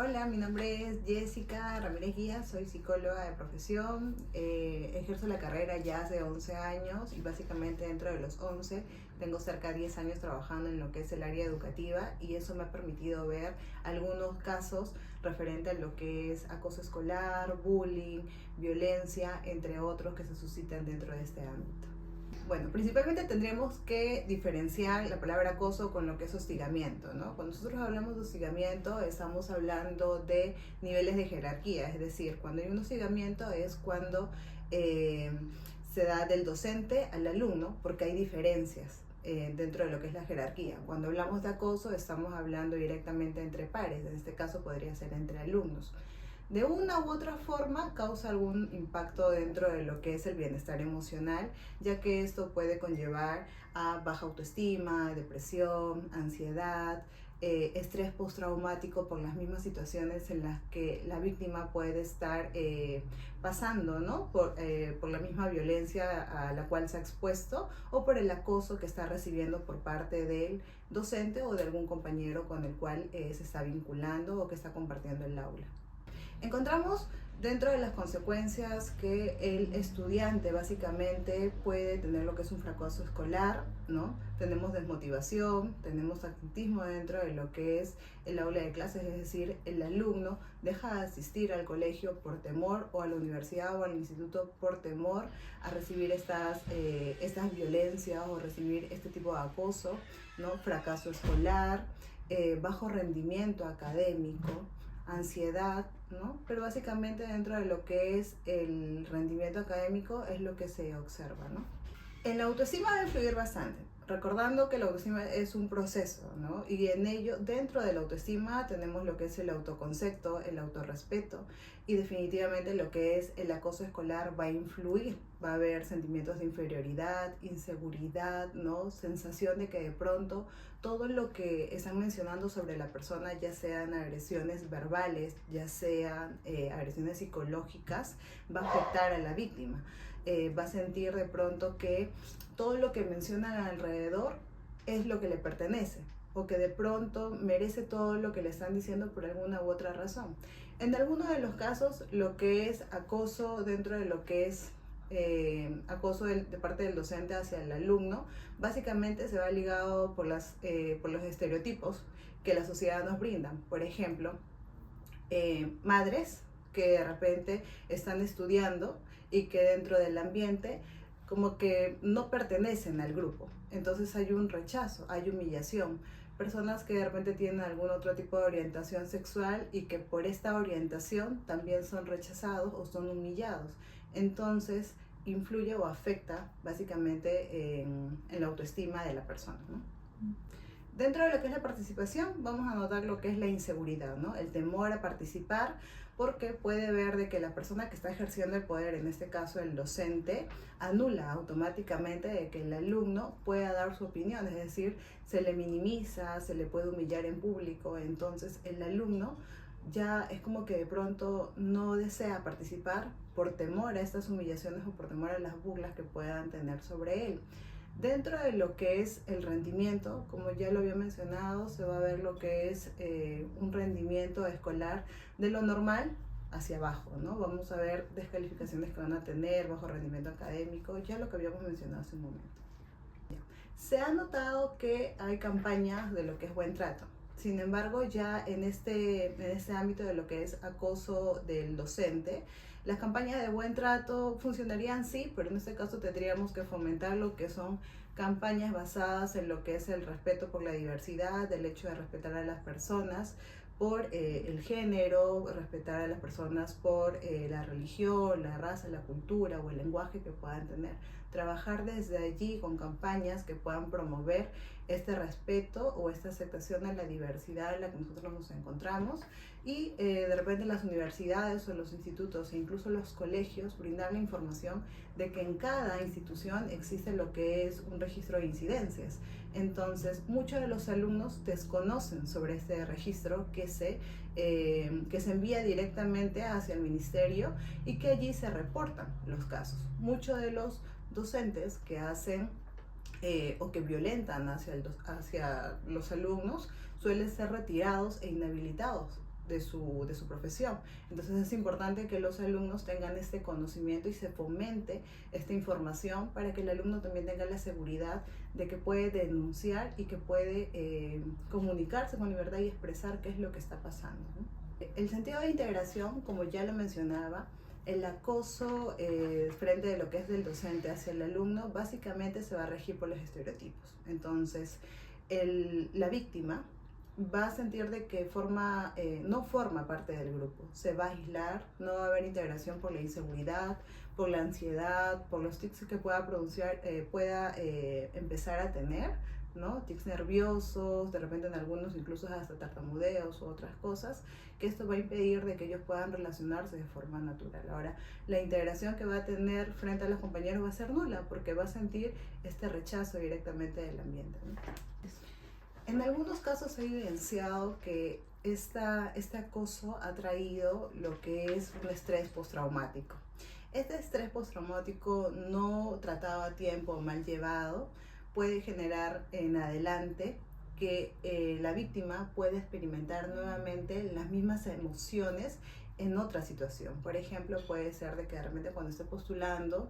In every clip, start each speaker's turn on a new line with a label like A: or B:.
A: Hola, mi nombre es Jessica Ramírez Guía, soy psicóloga de profesión, ejerzo la carrera ya hace 11 años y básicamente dentro de los 11 tengo cerca de 10 años trabajando en lo que es el área educativa y eso me ha permitido ver algunos casos referente a lo que es acoso escolar, bullying, violencia, entre otros que se suscitan dentro de este ámbito. Bueno, principalmente tendríamos que diferenciar la palabra acoso con lo que es hostigamiento, ¿no? Cuando nosotros hablamos de hostigamiento, estamos hablando de niveles de jerarquía, es decir, cuando hay un hostigamiento es cuando se da del docente al alumno, porque hay diferencias dentro de lo que es la jerarquía. Cuando hablamos de acoso, estamos hablando directamente entre pares, en este caso podría ser entre alumnos. De una u otra forma causa algún impacto dentro de lo que es el bienestar emocional, ya que esto puede conllevar a baja autoestima, depresión, ansiedad, estrés postraumático por las mismas situaciones en las que la víctima puede estar pasando, ¿no? Por la misma violencia a la cual se ha expuesto o por el acoso que está recibiendo por parte del docente o de algún compañero con el cual se está vinculando o que está compartiendo el aula. Encontramos dentro de las consecuencias que el estudiante básicamente puede tener lo que es un fracaso escolar, ¿no? Tenemos desmotivación, tenemos activismo dentro de lo que es el aula de clases, es decir, el alumno deja de asistir al colegio por temor o a la universidad o al instituto por temor a recibir estas violencias o recibir este tipo de acoso, ¿no? Fracaso escolar, bajo rendimiento académico, ansiedad, ¿no? Pero básicamente dentro de lo que es el rendimiento académico es lo que se observa, ¿no? En la autoestima debe influir bastante, recordando que la autoestima es un proceso, ¿no? Y en ello, dentro de la autoestima tenemos lo que es el autoconcepto, el autorrespeto y definitivamente lo que es el acoso escolar va a influir, va a haber sentimientos de inferioridad, inseguridad, ¿no? Sensación de que de pronto todo lo que están mencionando sobre la persona, ya sean agresiones verbales, ya sean agresiones psicológicas, va a afectar a la víctima. Va a sentir de pronto que todo lo que mencionan alrededor es lo que le pertenece o que de pronto merece todo lo que le están diciendo por alguna u otra razón. En algunos de los casos, lo que es acoso dentro de lo que es acoso de parte del docente hacia el alumno, básicamente se va ligado por los estereotipos que la sociedad nos brinda. Por ejemplo, madres que de repente están estudiando y que dentro del ambiente como que no pertenecen al grupo. Entonces hay un rechazo, hay humillación. Personas que de repente tienen algún otro tipo de orientación sexual y que por esta orientación también son rechazados o son humillados. Entonces influye o afecta básicamente en la autoestima de la persona, ¿no? Dentro de lo que es la participación, vamos a notar lo que es la inseguridad, ¿no? El temor a participar, porque puede ver de que la persona que está ejerciendo el poder, en este caso el docente, anula automáticamente de que el alumno pueda dar su opinión, es decir, se le minimiza, se le puede humillar en público, entonces el alumno ya es como que de pronto no desea participar por temor a estas humillaciones o por temor a las burlas que puedan tener sobre él. Dentro de lo que es el rendimiento, como ya lo había mencionado, se va a ver lo que es un rendimiento escolar de lo normal hacia abajo, ¿no? Vamos a ver descalificaciones que van a tener, bajo rendimiento académico, ya lo que habíamos mencionado hace un momento. Se ha notado que hay campañas de lo que es buen trato. Sin embargo, ya en este ámbito de lo que es acoso del docente, las campañas de buen trato funcionarían sí, pero en este caso tendríamos que fomentar lo que son campañas basadas en lo que es el respeto por la diversidad, el hecho de respetar a las personas por el género, respetar a las personas por la religión, la raza, la cultura o el lenguaje que puedan tener. Trabajar desde allí con campañas que puedan promover este respeto o esta aceptación a la diversidad en la que nosotros nos encontramos y de repente las universidades o los institutos e incluso los colegios brindar la información de que en cada institución existe lo que es un registro de incidencias. Entonces, muchos de los alumnos desconocen sobre este registro que se envía directamente hacia el ministerio y que allí se reportan los casos. Muchos de los docentes que hacen o que violentan hacia los alumnos suelen ser retirados e inhabilitados de su profesión. Entonces es importante que los alumnos tengan este conocimiento y se fomente esta información para que el alumno también tenga la seguridad de que puede denunciar y que puede comunicarse con libertad y expresar qué es lo que está pasando, ¿no? El sentido de integración, como ya lo mencionaba, el acoso frente a lo que es del docente hacia el alumno básicamente se va a regir por los estereotipos. Entonces, la víctima va a sentir de que no forma parte del grupo, se va a aislar, no va a haber integración por la inseguridad, por la ansiedad, por los tics que pueda empezar a tener, ¿no? Tics nerviosos, de repente en algunos incluso hasta tartamudeos u otras cosas, que esto va a impedir de que ellos puedan relacionarse de forma natural. Ahora, la integración que va a tener frente a los compañeros va a ser nula, porque va a sentir este rechazo directamente del ambiente, ¿no? En algunos casos se ha evidenciado que este acoso ha traído lo que es un estrés postraumático. Este estrés postraumático no tratado a tiempo o mal llevado puede generar en adelante que la víctima pueda experimentar nuevamente las mismas emociones en otra situación. Por ejemplo, puede ser de que de repente cuando esté postulando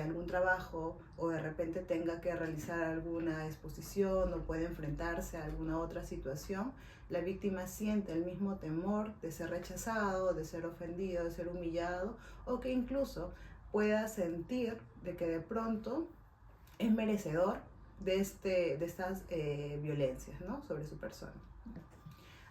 A: algún trabajo o de repente tenga que realizar alguna exposición o puede enfrentarse a alguna otra situación, la víctima siente el mismo temor de ser rechazado, de ser ofendido, de ser humillado, o que incluso pueda sentir de que de pronto es merecedor de estas violencias, ¿no?, sobre su persona.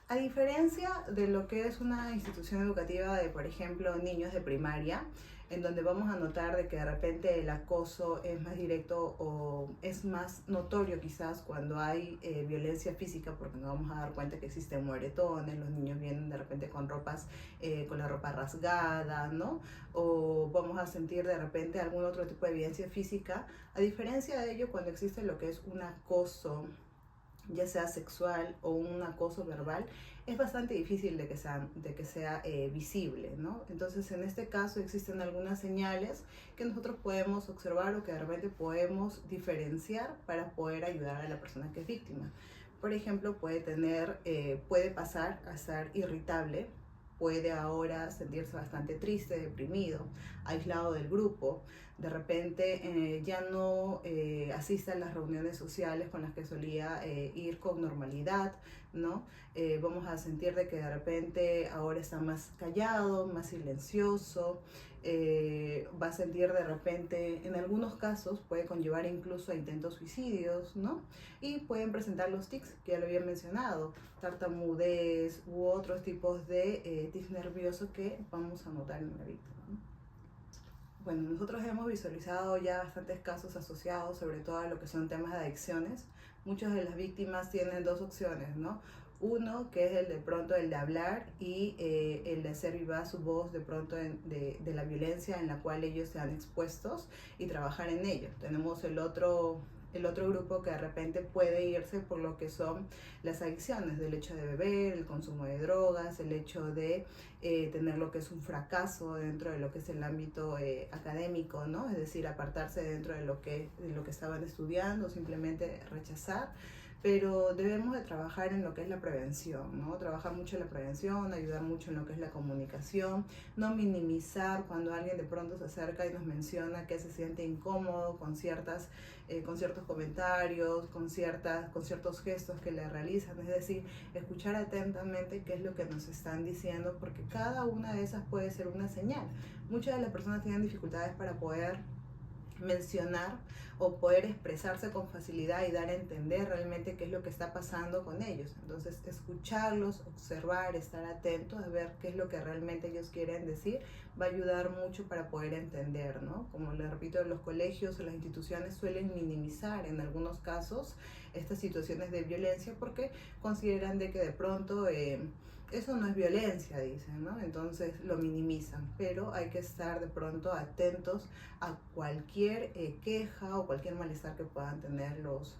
A: A diferencia de lo que es una institución educativa de, por ejemplo, niños de primaria, en donde vamos a notar de que de repente el acoso es más directo o es más notorio quizás cuando hay violencia física, porque nos vamos a dar cuenta que existen moretones, los niños vienen de repente con con la ropa rasgada, ¿no? O vamos a sentir de repente algún otro tipo de violencia física. A diferencia de ello, cuando existe lo que es un acoso, ya sea sexual o un acoso verbal, es bastante difícil de que sea visible, ¿no? Entonces, en este caso existen algunas señales que nosotros podemos observar o que de repente podemos diferenciar para poder ayudar a la persona que es víctima. Por ejemplo, puede pasar a ser irritable, puede ahora sentirse bastante triste, deprimido, aislado del grupo, de repente ya no asiste a las reuniones sociales con las que solía ir con normalidad, ¿no? Vamos a sentir de que de repente ahora está más callado, más silencioso, va a sentir de repente, en algunos casos puede conllevar incluso a intentos suicidios, ¿no? Y pueden presentar los tics, que ya lo había mencionado, tartamudez u otros tipos de tics nerviosos que vamos a notar en la víctima, ¿no? Bueno, nosotros hemos visualizado ya bastantes casos asociados, sobre todo a lo que son temas de adicciones. Muchas de las víctimas tienen dos opciones, ¿no? Uno, que es el de pronto el de hablar y el de hacer viva su voz de pronto de la violencia en la cual ellos se han expuestos y trabajar en ello. Tenemos el otro grupo que de repente puede irse por lo que son las adicciones, del hecho de beber, el consumo de drogas, el hecho de tener lo que es un fracaso dentro de lo que es el ámbito académico, ¿no? Es decir, apartarse dentro de lo que estaban estudiando, simplemente rechazar. Pero debemos de trabajar en lo que es la prevención, ¿no? Trabajar mucho en la prevención, ayudar mucho en lo que es la comunicación, no minimizar cuando alguien de pronto se acerca y nos menciona que se siente incómodo con ciertos comentarios, con ciertos gestos que le realizan, es decir, escuchar atentamente qué es lo que nos están diciendo, porque cada una de esas puede ser una señal. Muchas de las personas tienen dificultades para poder mencionar o poder expresarse con facilidad y dar a entender realmente qué es lo que está pasando con ellos. Entonces, escucharlos, observar, estar atentos a ver qué es lo que realmente ellos quieren decir, va a ayudar mucho para poder entender, ¿no? Como les repito, los colegios o las instituciones suelen minimizar en algunos casos estas situaciones de violencia porque consideran de que de pronto eso no es violencia, dicen, ¿no? Entonces lo minimizan, pero hay que estar de pronto atentos a cualquier queja o cualquier malestar que puedan tener los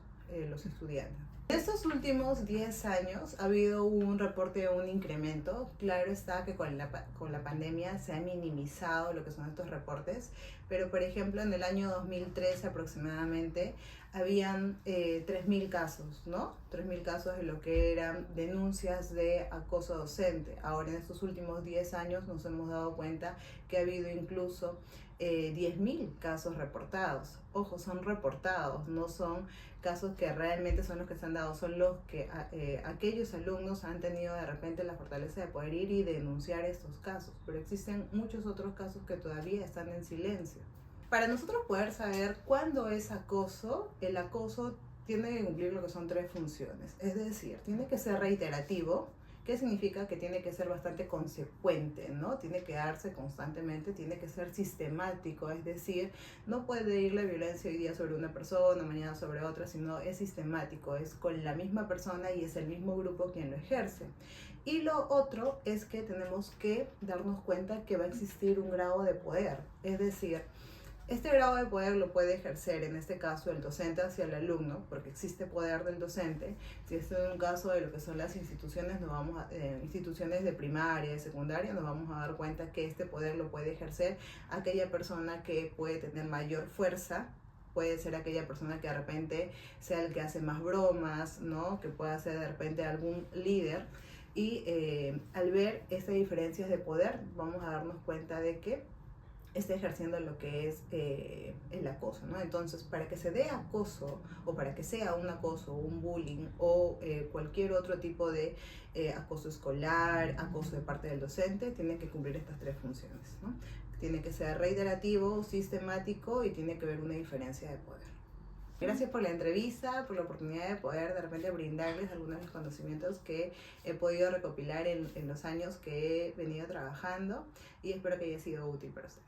A: estudiantes. En estos últimos 10 años ha habido un reporte de un incremento. Claro está que con la pandemia se ha minimizado lo que son estos reportes, pero por ejemplo en el año 2013 aproximadamente habían 3.000 casos, ¿no? 3.000 casos de lo que eran denuncias de acoso docente. Ahora en estos últimos 10 años nos hemos dado cuenta que ha habido incluso 10.000 casos reportados. Ojo, son reportados, no son casos que realmente son los que se han dado, son los que aquellos alumnos han tenido de repente la fortaleza de poder ir y denunciar estos casos, pero existen muchos otros casos que todavía están en silencio. Para nosotros poder saber cuándo es acoso, el acoso tiene que cumplir lo que son 3 funciones, es decir, tiene que ser reiterativo. ¿Qué significa? Que tiene que ser bastante consecuente, ¿no? Tiene que darse constantemente, tiene que ser sistemático, es decir, no puede ir la violencia hoy día sobre una persona, mañana sobre otra, sino es sistemático, es con la misma persona y es el mismo grupo quien lo ejerce. Y lo otro es que tenemos que darnos cuenta que va a existir un grado de poder, es decir, este grado de poder lo puede ejercer, en este caso, el docente hacia el alumno, porque existe poder del docente. Si esto es un caso de lo que son las instituciones, instituciones de primaria, de secundaria, nos vamos a dar cuenta que este poder lo puede ejercer aquella persona que puede tener mayor fuerza. Puede ser aquella persona que de repente sea el que hace más bromas, ¿no? Que pueda ser de repente algún líder. Y al ver estas diferencias de poder, vamos a darnos cuenta de que está ejerciendo lo que es el acoso, ¿no? Entonces, para que se dé acoso o para que sea un acoso, un bullying o cualquier otro tipo de acoso escolar, acoso de parte del docente, tiene que cumplir estas 3 funciones, ¿no? Tiene que ser reiterativo, sistemático y tiene que haber una diferencia de poder. Gracias por la entrevista, por la oportunidad de poder de repente brindarles algunos de los conocimientos que he podido recopilar en los años que he venido trabajando y espero que haya sido útil para ustedes.